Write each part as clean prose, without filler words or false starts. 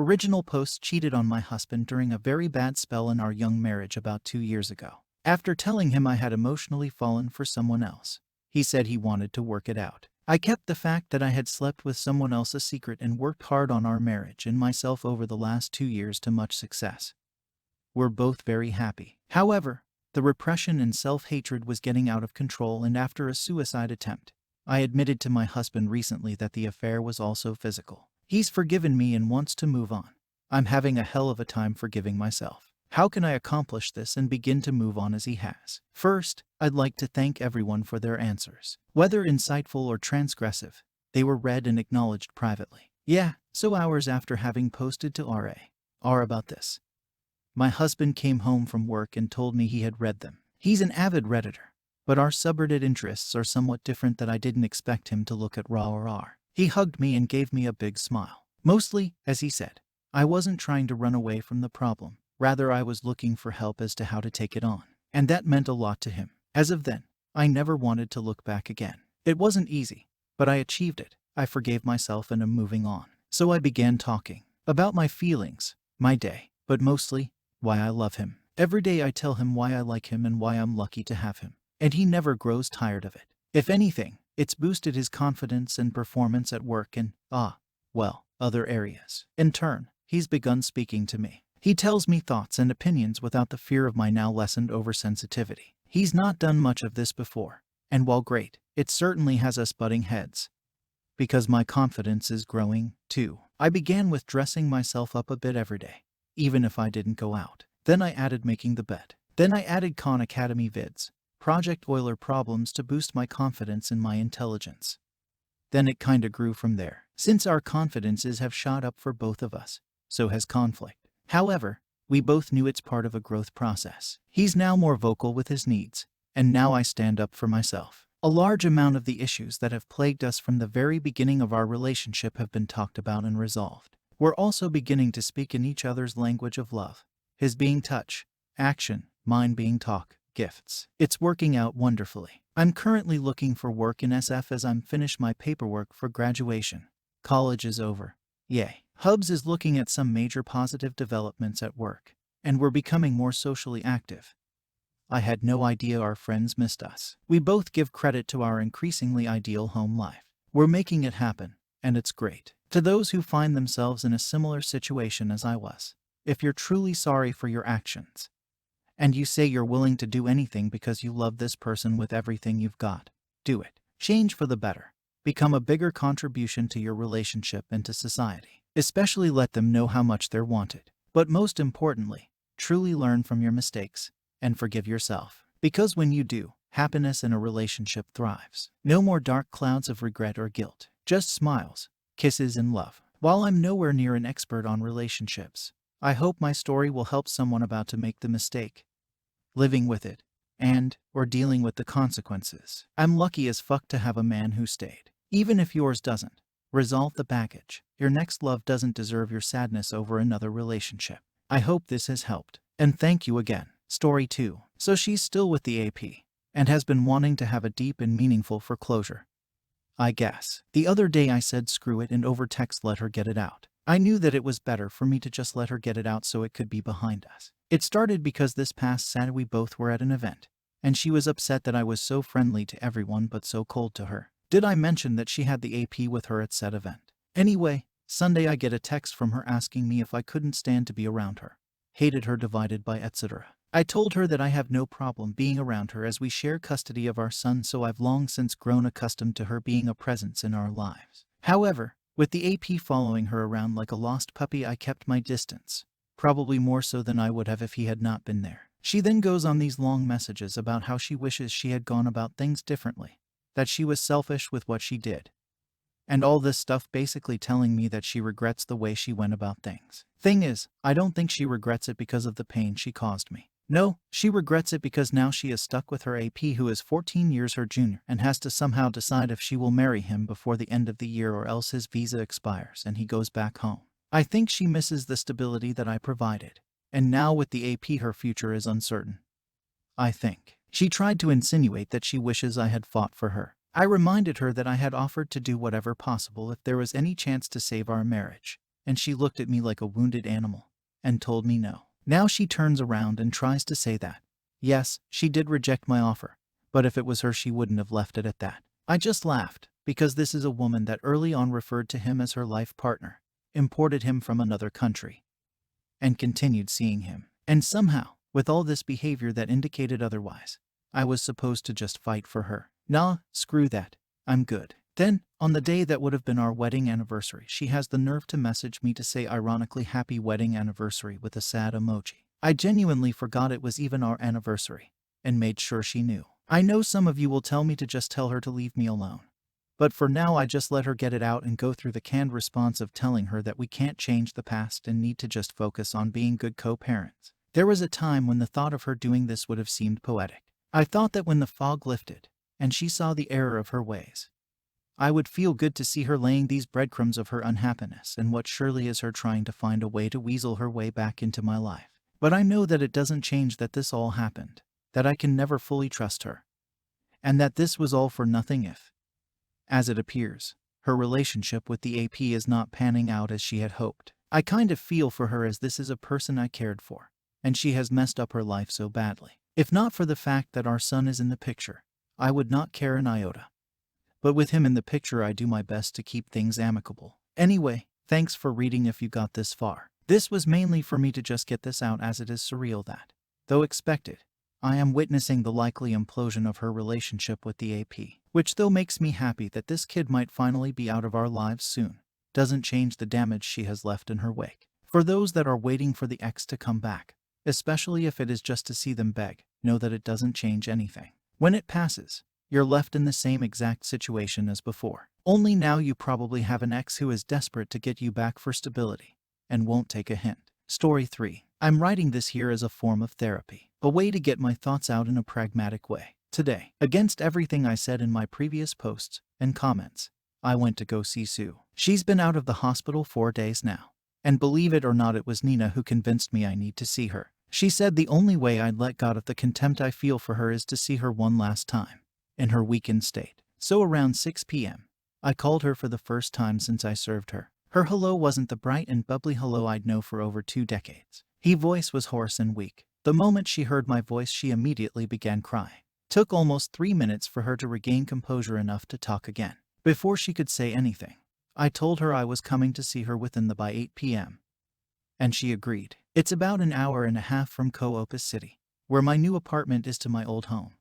Original post: cheated on my husband during a very bad spell in our young marriage about 2 years ago. After telling him I had emotionally fallen for someone else, he said he wanted to work it out. I kept the fact that I had slept with someone else a secret and worked hard on our marriage and myself over the last 2 years to much success. We're both very happy. However, the repression and self-hatred was getting out of control, and after a suicide attempt, I admitted to my husband recently that the affair was also physical. He's forgiven me and wants to move on. I'm having a hell of a time forgiving myself. How can I accomplish this and begin to move on as he has? First, I'd like to thank everyone for their answers. Whether insightful or transgressive, they were read and acknowledged privately. Yeah, so hours after having posted to R about this, my husband came home from work and told me he had read them. He's an avid Redditor, but our subreddit interests are somewhat different that I didn't expect him to look at raw or R. He hugged me and gave me a big smile. Mostly, as he said, I wasn't trying to run away from the problem. Rather, I was looking for help as to how to take it on. And that meant a lot to him. As of then, I never wanted to look back again. It wasn't easy, but I achieved it. I forgave myself and am moving on. So I began talking about my feelings, my day, but mostly, why I love him. Every day I tell him why I like him and why I'm lucky to have him. And he never grows tired of it. If anything, it's boosted his confidence and performance at work and, other areas. In turn, he's begun speaking to me. He tells me thoughts and opinions without the fear of my now lessened oversensitivity. He's not done much of this before, and while great, it certainly has us butting heads. Because my confidence is growing, too. I began with dressing myself up a bit every day, even if I didn't go out. Then I added making the bed. Then I added Khan Academy vids, Project Euler problems to boost my confidence and my intelligence. Then it kinda grew from there. Since our confidences have shot up for both of us, so has conflict. However, we both knew it's part of a growth process. He's now more vocal with his needs, and now I stand up for myself. A large amount of the issues that have plagued us from the very beginning of our relationship have been talked about and resolved. We're also beginning to speak in each other's language of love. His being touch, action, mine being talk, gifts. It's working out wonderfully. I'm currently looking for work in SF as I'm finished my paperwork for graduation. College is over. Yay. Hubs is looking at some major positive developments at work, and we're becoming more socially active. I had no idea our friends missed us. We both give credit to our increasingly ideal home life. We're making it happen, and it's great. To those who find themselves in a similar situation as I was, if you're truly sorry for your actions, and you say you're willing to do anything because you love this person with everything you've got, do it. Change for the better. Become a bigger contribution to your relationship and to society. Especially let them know how much they're wanted. But most importantly, truly learn from your mistakes and forgive yourself. Because when you do, happiness in a relationship thrives. No more dark clouds of regret or guilt. Just smiles, kisses, and love. While I'm nowhere near an expert on relationships, I hope my story will help someone about to make the mistake, living with it, or dealing with the consequences. I'm lucky as fuck to have a man who stayed. Even if yours doesn't. Resolve the baggage. Your next love doesn't deserve your sadness over another relationship. I hope this has helped. And thank you again. Story 2. So she's still with the AP, and has been wanting to have a deep and meaningful foreclosure, I guess. The other day I said screw it and over text let her get it out. I knew that it was better for me to just let her get it out so it could be behind us. It started because this past Saturday we both were at an event, and she was upset that I was so friendly to everyone but so cold to her. Did I mention that she had the AP with her at said event? Anyway, Sunday I get a text from her asking me if I couldn't stand to be around her. Hated her divided by etc. I told her that I have no problem being around her as we share custody of our son, so I've long since grown accustomed to her being a presence in our lives. However, with the AP following her around like a lost puppy, I kept my distance. Probably more so than I would have if he had not been there. She then goes on these long messages about how she wishes she had gone about things differently, that she was selfish with what she did, and all this stuff, basically telling me that she regrets the way she went about things. Thing is, I don't think she regrets it because of the pain she caused me. No, she regrets it because now she is stuck with her AP, who is 14 years her junior and has to somehow decide if she will marry him before the end of the year or else his visa expires and he goes back home. I think she misses the stability that I provided, and now with the AP her future is uncertain. I think she tried to insinuate that she wishes I had fought for her. I reminded her that I had offered to do whatever possible if there was any chance to save our marriage, and she looked at me like a wounded animal and told me no. Now she turns around and tries to say that, yes, she did reject my offer, but if it was her she wouldn't have left it at that. I just laughed, because this is a woman that early on referred to him as her life partner, imported him from another country, and continued seeing him. And somehow, with all this behavior that indicated otherwise, I was supposed to just fight for her. Nah, screw that. I'm good. Then, on the day that would have been our wedding anniversary, she has the nerve to message me to say ironically happy wedding anniversary with a sad emoji. I genuinely forgot it was even our anniversary, and made sure she knew. I know some of you will tell me to just tell her to leave me alone. But for now I just let her get it out and go through the canned response of telling her that we can't change the past and need to just focus on being good co-parents. There was a time when the thought of her doing this would have seemed poetic. I thought that when the fog lifted, and she saw the error of her ways, I would feel good to see her laying these breadcrumbs of her unhappiness and what surely is her trying to find a way to weasel her way back into my life. But I know that it doesn't change that this all happened, that I can never fully trust her, and that this was all for nothing if, as it appears, her relationship with the AP is not panning out as she had hoped. I kind of feel for her as this is a person I cared for, and she has messed up her life so badly. If not for the fact that our son is in the picture, I would not care an iota. But with him in the picture I do my best to keep things amicable. Anyway, thanks for reading if you got this far. This was mainly for me to just get this out as it is surreal that, though expected, I am witnessing the likely implosion of her relationship with the AP, which though makes me happy that this kid might finally be out of our lives soon, doesn't change the damage she has left in her wake. For those that are waiting for the ex to come back, especially if it is just to see them beg, know that it doesn't change anything. When it passes, you're left in the same exact situation as before. Only now you probably have an ex who is desperate to get you back for stability, and won't take a hint. Story 3. I'm writing this here as a form of therapy, a way to get my thoughts out in a pragmatic way. Today, against everything I said in my previous posts and comments, I went to go see Sue. She's been out of the hospital 4 days now. And believe it or not, it was Nina who convinced me I need to see her. She said the only way I'd let go of the contempt I feel for her is to see her one last time, in her weakened state. So around 6 p.m., I called her for the first time since I served her. Her hello wasn't the bright and bubbly hello I'd know for over 2 decades. Her voice was hoarse and weak. The moment she heard my voice, she immediately began crying. Took almost 3 minutes for her to regain composure enough to talk again. Before she could say anything, I told her I was coming to see her by 8 p.m. And she agreed. It's about an hour and a half from Coopus City, where my new apartment is, to my old home.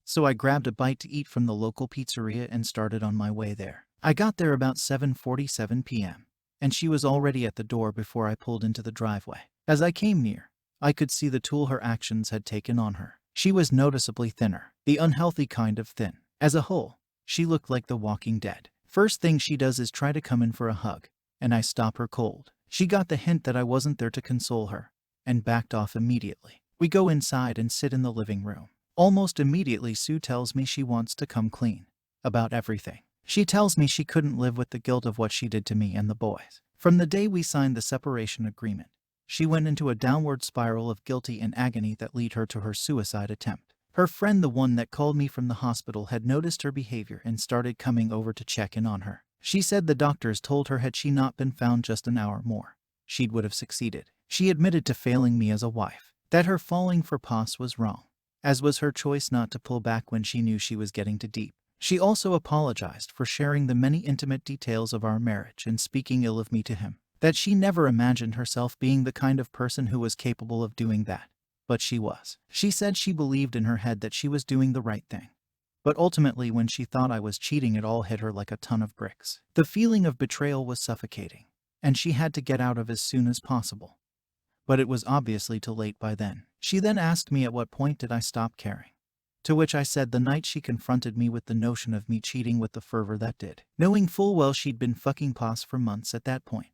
So I grabbed a bite to eat from the local pizzeria and started on my way there. I got there about 7:47 p.m., and she was already at the door before I pulled into the driveway. As I came near, I could see the toll her actions had taken on her. She was noticeably thinner, the unhealthy kind of thin. As a whole, she looked like the Walking Dead. First thing she does is try to come in for a hug, and I stop her cold. She got the hint that I wasn't there to console her, and backed off immediately. We go inside and sit in the living room. Almost immediately Sue tells me she wants to come clean about everything. She tells me she couldn't live with the guilt of what she did to me and the boys. From the day we signed the separation agreement, she went into a downward spiral of guilty and agony that led her to her suicide attempt. Her friend, the one that called me from the hospital, had noticed her behavior and started coming over to check in on her. She said the doctors told her had she not been found just an hour more, she would have succeeded. She admitted to failing me as a wife, that her falling for Pos was wrong, as was her choice not to pull back when she knew she was getting too deep. She also apologized for sharing the many intimate details of our marriage and speaking ill of me to him, that she never imagined herself being the kind of person who was capable of doing that, but she was. She said she believed in her head that she was doing the right thing. But ultimately, when she thought I was cheating, it all hit her like a ton of bricks. The feeling of betrayal was suffocating, and she had to get out of as soon as possible. But it was obviously too late by then. She then asked me at what point did I stop caring. To which I said the night she confronted me with the notion of me cheating with the fervor that did. Knowing full well she'd been fucking Pos for months at that point,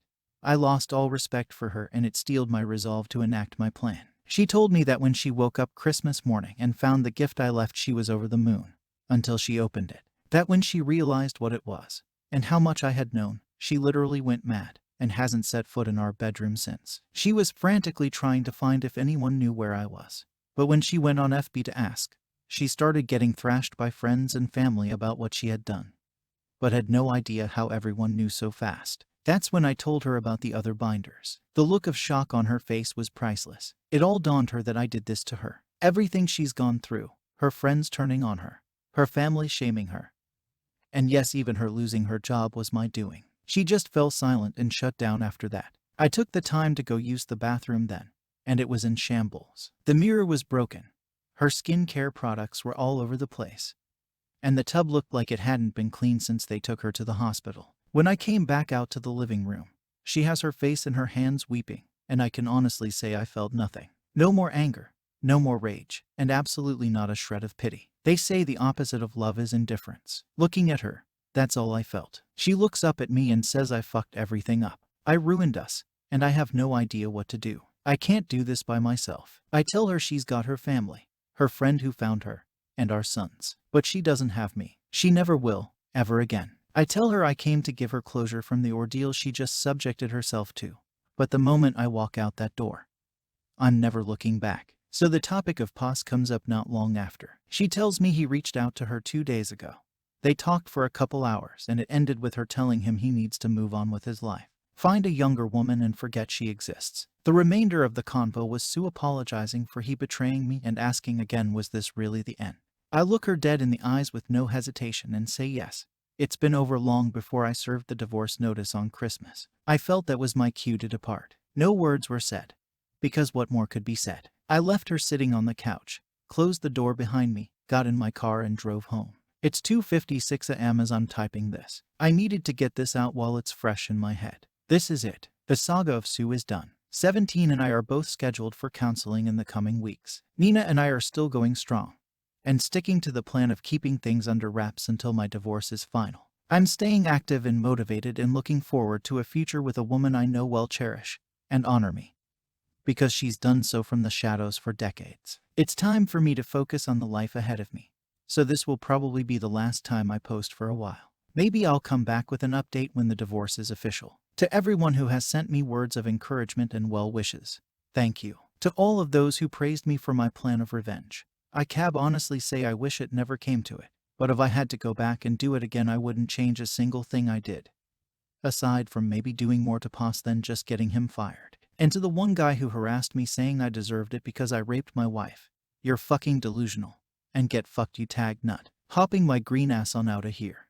I lost all respect for her, and it steeled my resolve to enact my plan. She told me that when she woke up Christmas morning and found the gift I left, she was over the moon, until she opened it. That when she realized what it was, and how much I had known, she literally went mad, and hasn't set foot in our bedroom since. She was frantically trying to find if anyone knew where I was. But when she went on FB to ask, she started getting thrashed by friends and family about what she had done, but had no idea how everyone knew so fast. That's when I told her about the other binders. The look of shock on her face was priceless. It all dawned her that I did this to her. Everything she's gone through, her friends turning on her family shaming her, and yes, even her losing her job was my doing. She just fell silent and shut down after that. I took the time to go use the bathroom then, and it was in shambles. The mirror was broken. Her skincare products were all over the place, and the tub looked like it hadn't been cleaned since they took her to the hospital. When I came back out to the living room, she has her face in her hands weeping, and I can honestly say I felt nothing. No more anger, no more rage, and absolutely not a shred of pity. They say the opposite of love is indifference. Looking at her, that's all I felt. She looks up at me and says I fucked everything up. I ruined us, and I have no idea what to do. I can't do this by myself. I tell her she's got her family, her friend who found her, and our sons. But she doesn't have me. She never will, ever again. I tell her I came to give her closure from the ordeal she just subjected herself to. But the moment I walk out that door, I'm never looking back. So the topic of pos comes up not long after. She tells me he reached out to her 2 days ago. They talked for a couple hours and it ended with her telling him he needs to move on with his life, find a younger woman and forget she exists. The remainder of the convo was Sue apologizing for he betraying me and asking again, was this really the end? I look her dead in the eyes with no hesitation and say yes. It's been over long before I served the divorce notice on Christmas. I felt that was my cue to depart. No words were said, because what more could be said? I left her sitting on the couch, closed the door behind me, got in my car and drove home. It's 2:56 a.m. as I'm typing this. I needed to get this out while it's fresh in my head. This is it. The saga of Sue is done. 17 and I are both scheduled for counseling in the coming weeks. Nina and I are still going strong and sticking to the plan of keeping things under wraps until my divorce is final. I'm staying active and motivated and looking forward to a future with a woman I know will cherish and honor me, because she's done so from the shadows for decades. It's time for me to focus on the life ahead of me. So this will probably be the last time I post for a while. Maybe I'll come back with an update when the divorce is official. To everyone who has sent me words of encouragement and well wishes, thank you. To all of those who praised me for my plan of revenge, I can honestly say I wish it never came to it. But if I had to go back and do it again, I wouldn't change a single thing I did, aside from maybe doing more to Pos than just getting him fired. And to the one guy who harassed me saying I deserved it because I raped my wife, you're fucking delusional. And get fucked, you tag nut. Hopping my green ass on out of here.